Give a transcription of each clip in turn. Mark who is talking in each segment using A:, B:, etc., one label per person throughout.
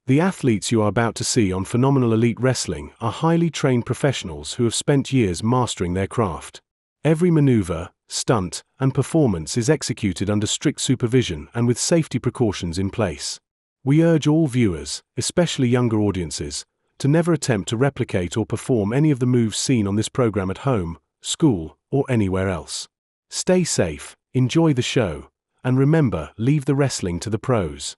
A: The athletes you are about to see on Phenomenal Elite Wrestling are highly trained professionals who have spent years mastering their craft. Every maneuver, stunt, and performance is executed under strict supervision and with safety precautions in place. We urge all viewers, especially younger audiences, to never attempt to replicate or perform any of the moves seen on this program at home, school, or anywhere else. Stay safe, enjoy the show, and remember, leave the wrestling to the pros.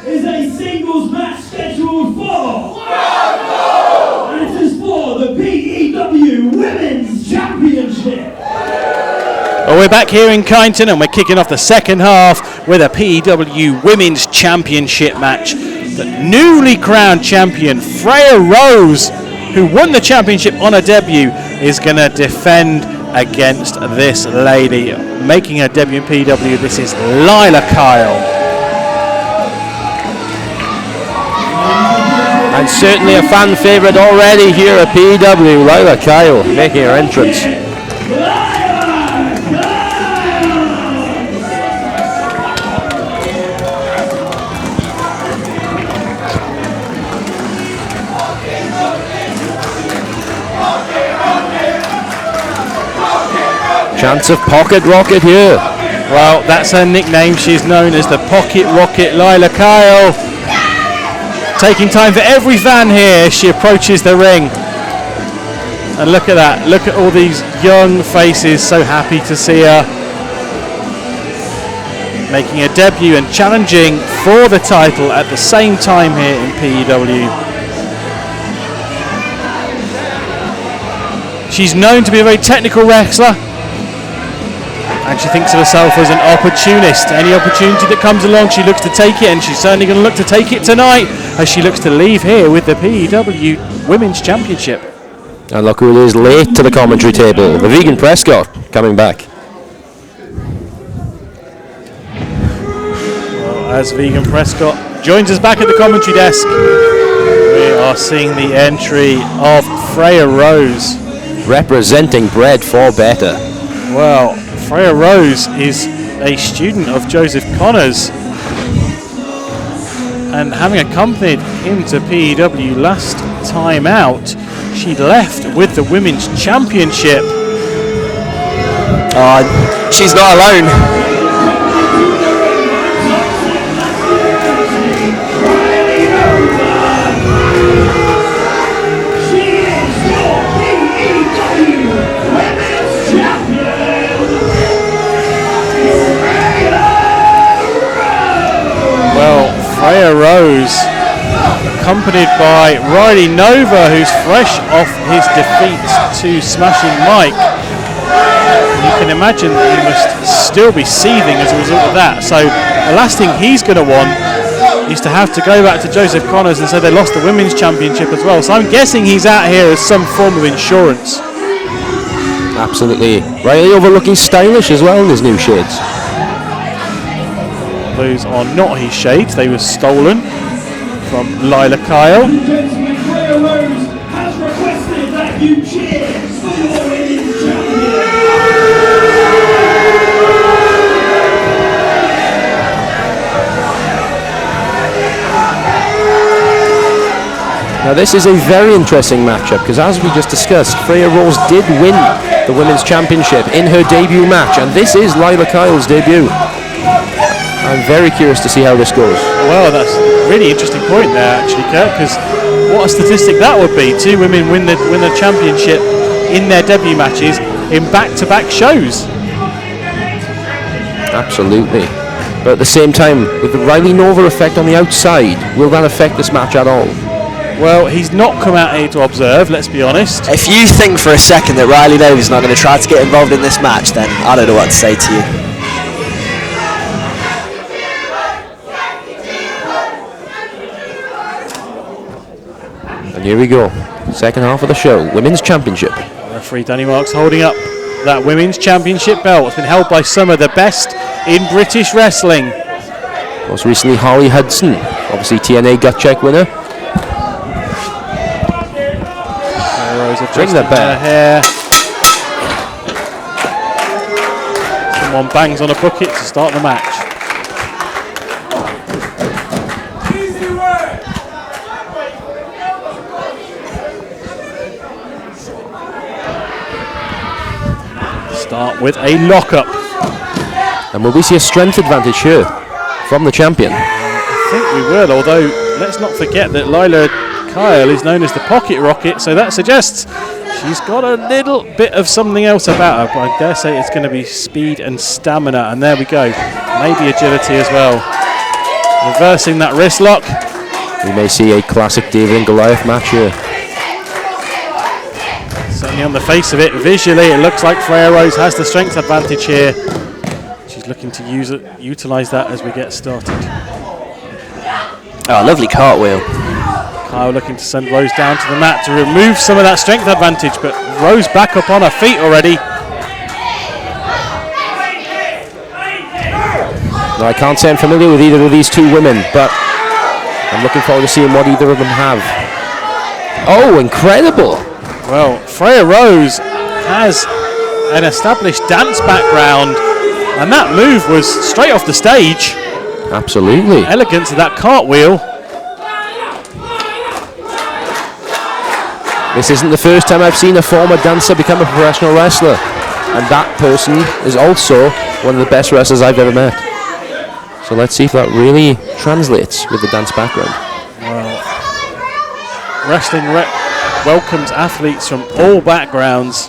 B: Is a singles match scheduled for and it is for the P.E.W Women's Championship.
C: Well, we're back here in Kyneton and we're kicking off the second half with a P.E.W Women's Championship match. The newly crowned champion Freya Rose, who won the championship on her debut, is going to defend against this lady making her debut in P.E.W. This is Lyla Kyle.
D: And certainly a fan favourite already here at P.E.W, Lyla Kyle making her entrance. Chance of Pocket Rocket here.
C: Well, that's her nickname. She's known as the Pocket Rocket Lyla Kyle. Taking time for every fan here as she approaches the ring. And look at that. Look at all these young faces, so happy to see her making a debut and challenging for the title at the same time here in P.E.W. She's known to be a very technical wrestler, and she thinks of herself as an opportunist. Any opportunity that comes along, she looks to take it, and she's certainly going to look to take it tonight as she looks to leave here with the P.E.W Women's Championship.
D: And look who it is late to the commentary table, the vegan Prescott coming back.
C: Well, as Vegan Prescott joins us back at the commentary desk, we are seeing the entry of Freya Rose.
D: Representing Bread for Better.
C: Well, Freya Rose is a student of Joseph Connors, and having accompanied him to P.E.W last time out, she left with the Women's Championship.
D: She's not alone.
C: Freya Rose, accompanied by Riley Nova, who's fresh off his defeat to Smashing Mike. You can imagine that he must still be seething as a result of that. So the last thing he's going to want is to have to go back to Joseph Connors and say they lost the Women's Championship as well. So I'm guessing he's out here as some form of insurance.
D: Absolutely. Riley Nova looking stylish as well in his new shades.
C: Those are not his shades, they were stolen from Lyla Kyle.
B: Freya Rose has requested that you cheer for your women's champion.
D: Now this is a very interesting matchup because, as we just discussed, Freya Rose did win the Women's Championship in her debut match, and this is Lyla Kyle's debut. I'm very curious to see how this goes.
C: Well, that's a really interesting point there, actually, Kurt, because what a statistic that would be. 2 women win the championship in their debut matches in back-to-back shows. Absolutely.
D: But at the same time, with the Riley Nova effect on the outside, will that affect this match at all?
C: Well, he's not come out here to observe, let's be honest.
E: If you think for a second that Riley Nova's not going to try to get involved in this match, then I don't know what to say to you.
D: And here we go. Second half of the show, Women's Championship.
C: Referee Danny Marks holding up that Women's Championship belt. It's been held by some of the best in British wrestling.
D: Most recently, Holly Hudson, obviously TNA gut check winner. Bring that back.
C: Hair. Someone bangs on a bucket to start the match. Start with a lockup.
D: And will we see a strength advantage here from the champion?
C: I think we will, although let's not forget that Lyla Kyle is known as the pocket rocket, so that suggests she's got a little bit of something else about her, but I dare say it's going to be speed and stamina, and there we go, maybe agility as well. Reversing that wrist lock.
D: We may see a classic David and Goliath match here.
C: Certainly on the face of it, visually it looks like Freya Rose has the strength advantage here. She's looking to utilise that as we get started.
E: Oh, lovely cartwheel.
C: Kyle looking to send Rose down to the mat to remove some of that strength advantage, but Rose back up on her feet already.
D: Now, I can't say I'm familiar with either of these 2 women, but I'm looking forward to seeing what either of them have. Oh, incredible!
C: Well, Freya Rose has an established dance background, and that move was straight off the stage.
D: Absolutely.
C: Elegance of that cartwheel.
D: This isn't the first time I've seen a former dancer become a professional wrestler, and that person is also one of the best wrestlers I've ever met. So let's see if that really translates with the dance background.
C: Well, wrestling welcomes athletes from all backgrounds.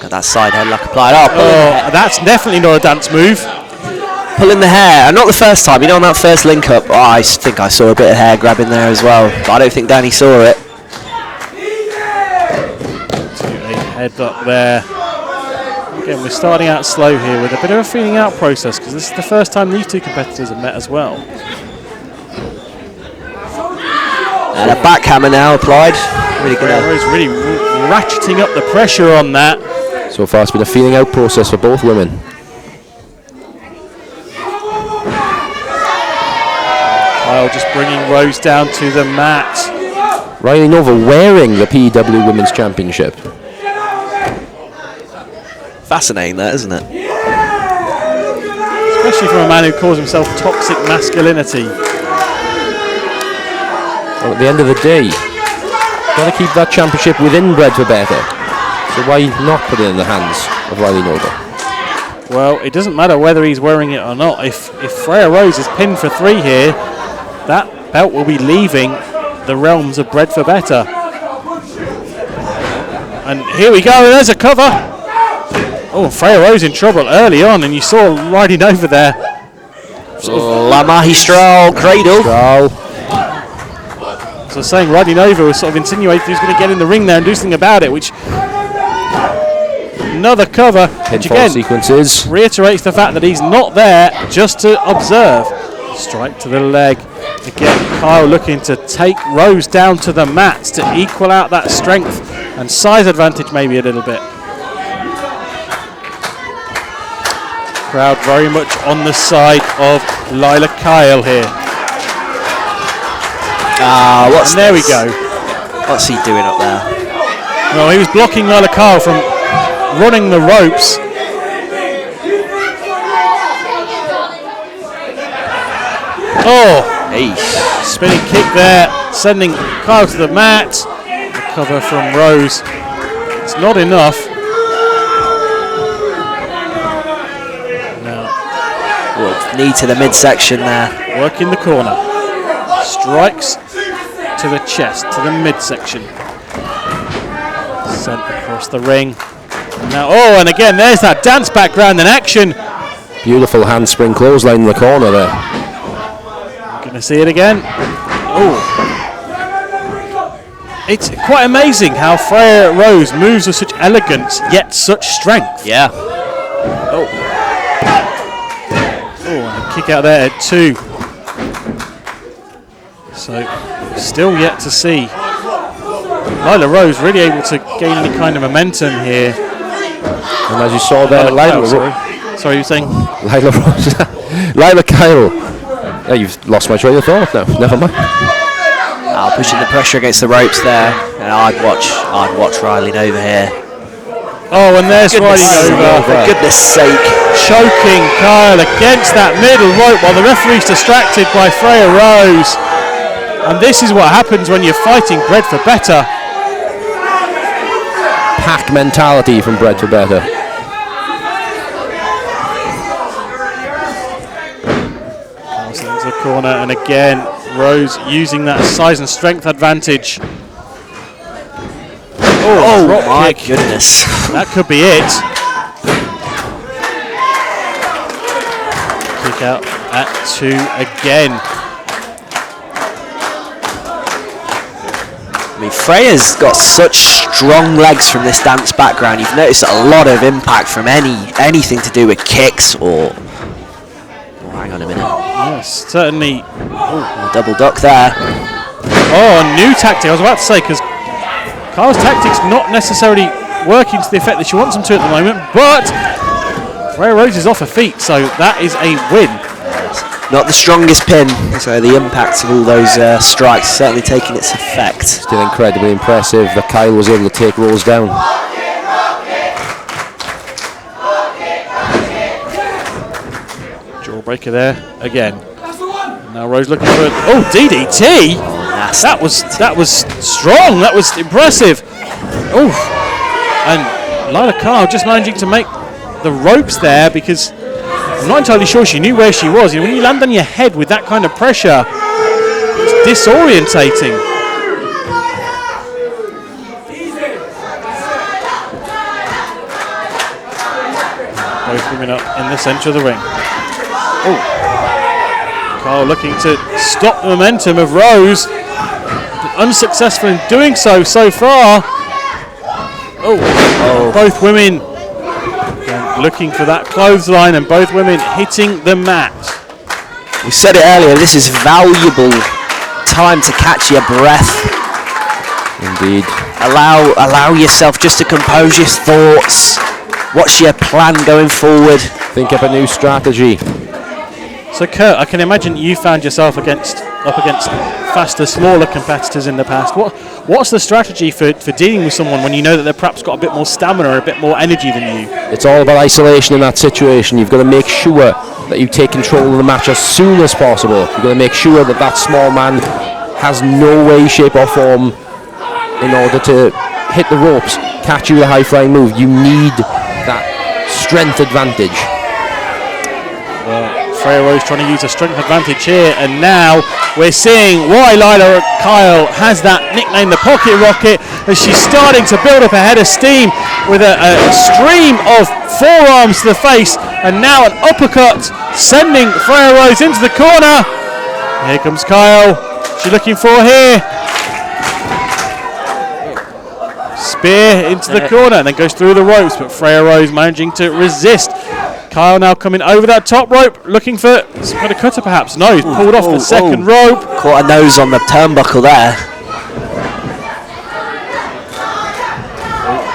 E: Got that side headlock applied.
C: Oh, that's definitely not a dance move.
E: Pulling the hair, and not the first time, on that first link up, I think I saw a bit of hair grabbing there as well, but I don't think Danny saw it.
C: A headlock there. Again, we're starting out slow here with a bit of a feeling out process, because this is the first time these 2 competitors have met as well.
E: And a backhammer now applied. Really good.
C: Rose really ratcheting up the pressure on that.
D: So far it's been a feeling out process for both women.
C: Kyle just bringing Rose down to the mat.
D: Riley Nova wearing the P.E.W Women's Championship.
E: Fascinating that, isn't it?
C: Especially from a man who calls himself toxic masculinity.
D: Well, at the end of the day, got to keep that championship within Bred for Better. So why not put it in the hands of Riley Nova?
C: Well, it doesn't matter whether he's wearing it or not. If Freya Rose is pinned for 3 here, that belt will be leaving the realms of Bred for Better. And here we go, there's a cover. Oh, Freya Rose in trouble early on, and you saw riding over there.
E: La Magistral cradle.
C: So saying riding over was sort of insinuating he was going to get in the ring there and do something about it, which another cover, which again
D: sequences
C: reiterates the fact that he's not there just to observe. Strike to the leg. Again, Kyle looking to take Rose down to the mat to equal out that strength and size advantage maybe a little bit. Crowd very much on the side of Lyla Kyle here.
E: What's
C: and there
E: this?
C: we go.
E: What's he doing up there?
C: Well, he was blocking Lyla Kyle from running the ropes. Oh,
E: Hey.
C: Spinning kick there, sending Kyle to the mat. The cover from Rose. It's not enough. Now,
E: knee to the midsection there.
C: Working the corner. Strikes to the chest, to the midsection. Sent across the ring. Now, and again, there's that dance background in action.
D: Beautiful handspring clothesline in the corner there.
C: Going to see it again. It's quite amazing how Freya Rose moves with such elegance, yet such strength.
E: Yeah.
C: And a kick out there at 2. So, still yet to see Lila Rose really able to gain any kind of momentum here.
D: And as you saw there, Lila
C: Sorry, you were saying?
D: Lyla Rose. Lyla Kyle. Yeah, you've lost my train of thought now. Never mind.
E: Pushing the pressure against the ropes there. And I'd watch Riley Nova here.
C: And there's Riley Nova.
E: For goodness sake.
C: Choking Kyle against that middle rope while the referee's distracted by Freya Rose. And this is what happens when you're fighting Bred for Better.
D: Pack mentality from Bred for Better.
C: Into the corner, and again Rose using that size and strength advantage. Drop
E: My
C: kick.
E: goodness.
C: That could be it. Kick out at 2 again.
E: I mean, Freya's got such strong legs from this dance background. You've noticed a lot of impact from anything to do with kicks or... hang on a minute.
C: Yes, certainly.
E: Double duck there.
C: A new tactic. I was about to say, because Kyle's tactic's not necessarily working to the effect that she wants them to at the moment, but Freya Rose is off her feet, so that is a win.
E: Not the strongest pin, so the impact of all those strikes certainly taking its effect.
D: Still incredibly impressive that Kyle was able to take Rose down.
C: Jawbreaker there again. Now Rose looking for DDT. That was strong. That was impressive. And Lyla Kyle just managing to make the ropes there, because I'm not entirely sure she knew where she was. When you land on your head with that kind of pressure, it's disorientating. Both women up in the centre of the ring. Kyle looking to stop the momentum of Rose, but unsuccessful in doing so far. Both women looking for that clothesline, and both women hitting the mat.
E: We said it earlier, this is valuable time to catch your breath.
D: Indeed.
E: Allow yourself just to compose your thoughts. What's your plan going forward?
D: Think up a new strategy.
C: So Kurt, I can imagine you found yourself up against faster, smaller competitors in the past. What's the strategy for dealing with someone when you know that they've perhaps got a bit more stamina or a bit more energy than you?
D: It's all about isolation in that situation. You've got to make sure that you take control of the match as soon as possible. You've got to make sure that that small man has no way, shape or form in order to hit the ropes, catch you with a high-flying move. You need that strength advantage.
C: Freya Rose trying to use a strength advantage here, and now we're seeing why Lyla Kyle has that nickname, the Pocket Rocket, as she's starting to build up a head of steam with a stream of forearms to the face, and now an uppercut sending Freya Rose into the corner. Here comes Kyle. She's looking for here. Spear into the corner and then goes through the ropes, but Freya Rose managing to resist. Kyle now coming over that top rope, looking for some kind of cutter perhaps. No, he's pulled off the second rope.
E: Caught a nose on the turnbuckle there.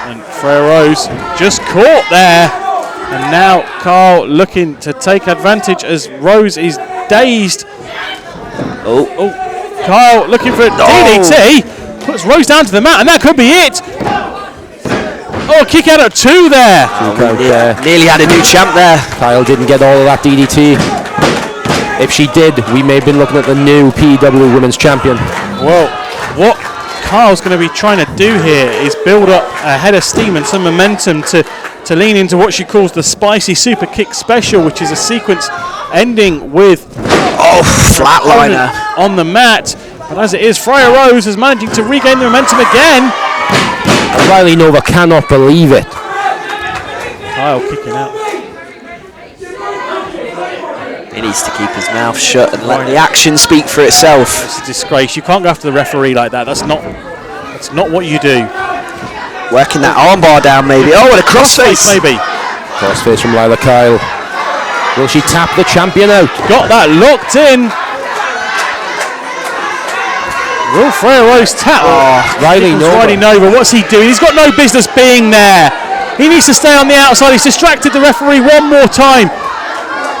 C: And Freya Rose just caught there. And now Kyle looking to take advantage as Rose is dazed. Kyle looking for a DDT. Puts Rose down to the mat, and that could be it. Kick out at 2 there.
E: Nearly had a new champ there.
D: Kyle didn't get all of that DDT. If she did, we may have been looking at the new P.E.W Women's Champion.
C: Well, what Kyle's going to be trying to do here is build up a head of steam and some momentum to lean into what she calls the spicy super kick special, which is a sequence ending with
E: flatliner
C: on the mat. But as it is, Freya Rose is managing to regain the momentum again.
D: Riley Nova cannot believe it.
C: Kyle kicking out.
E: He needs to keep his mouth shut and let the action speak for itself.
C: It's a disgrace. You can't go after the referee like that. That's not what you do.
E: Working that armbar down, maybe. Oh, and a crossface.
C: Maybe.
D: Crossface from Lyla Kyle. Will she tap the champion out?
C: Got that locked in. Will Freya Rose tap?
D: Riley
C: Nova. What's he doing? He's got no business being there. He needs to stay on the outside. He's distracted the referee one more time.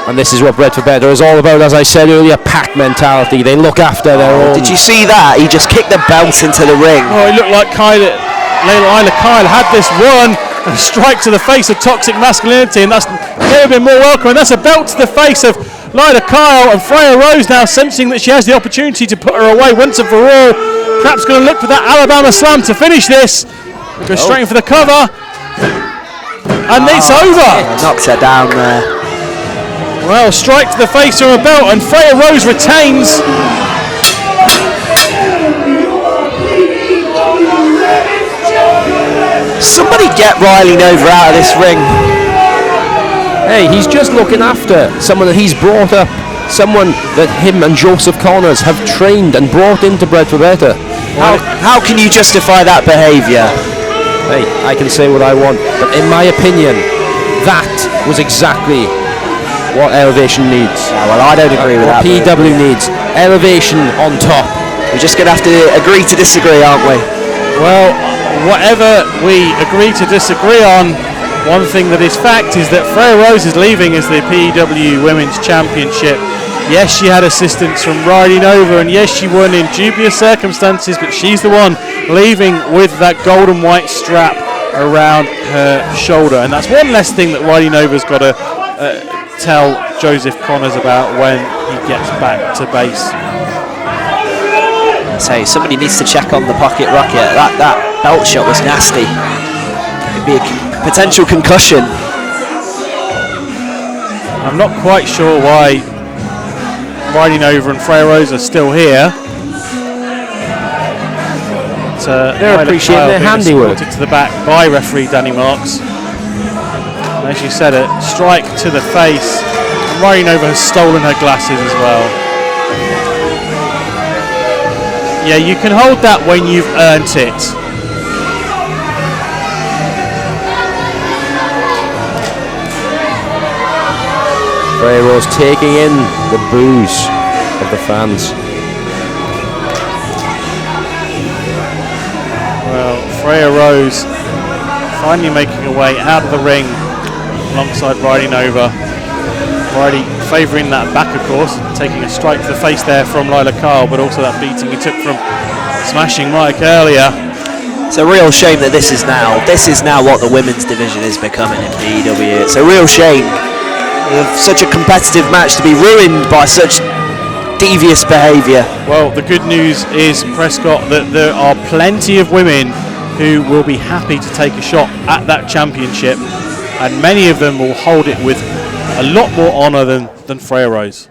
D: And this is what Bred for Better is all about, as I said earlier, pack mentality. They look after their own.
E: Did you see that? He just kicked the belt into the ring.
C: Oh, it looked like Lyla Kyle had this one. A strike to the face of toxic masculinity, and that's never been more welcome. And that's a belt to the face of Lyla Kyle, and Freya Rose now sensing that she has the opportunity to put her away once and for all. Perhaps going to look for that Alabama slam to finish this. Go straight in for the cover. And it's over.
E: Knocks her down there.
C: Well, strike to the face from a belt, and Freya Rose retains.
E: Somebody get Riley Nova out of this ring.
D: Hey, he's just looking after someone that he's brought up, someone that him and Joseph Connors have trained and brought into Bred for Better.
E: How can you justify that behaviour?
D: Hey, I can say what I want, but in my opinion, that was exactly what Elevation needs.
E: Yeah, well, I don't agree with that.
D: What P.E.W needs. Elevation on top.
E: We're just going to have to agree to disagree, aren't we?
C: Well, whatever we agree to disagree on, one thing that is fact is that Freya Rose is leaving as the P.E.W Women's Championship. Yes, she had assistance from Riley Nova, and yes, she won in dubious circumstances, but she's the one leaving with that gold and white strap around her shoulder. And that's one less thing that Riley Nova's got to tell Joseph Connors about when he gets back to base.
E: Say, somebody needs to check on the pocket rocket. That belt shot was nasty. Could be a potential concussion.
C: I'm not quite sure why Riley Nova and Freya Rose are still here. But,
D: they're appreciating their handiwork.
C: To the back by referee Danny Marks. As you said, a strike to the face. Riley Nova has stolen her glasses as well. Yeah, you can hold that when you've earned it.
D: Freya Rose taking in the boos of the fans.
C: Well, Freya Rose finally making her way out of the ring alongside Riley Nova. Riley favouring that back, of course, taking a strike to the face there from Lyla Kyle, but also that beating he took from smashing Mike earlier.
E: It's a real shame that this is now what the women's division is becoming in P.E.W. It's a real shame of such a competitive match to be ruined by such devious behaviour.
C: Well, the good news is, Prescott, that there are plenty of women who will be happy to take a shot at that championship, and many of them will hold it with a lot more honour than Freya Rose.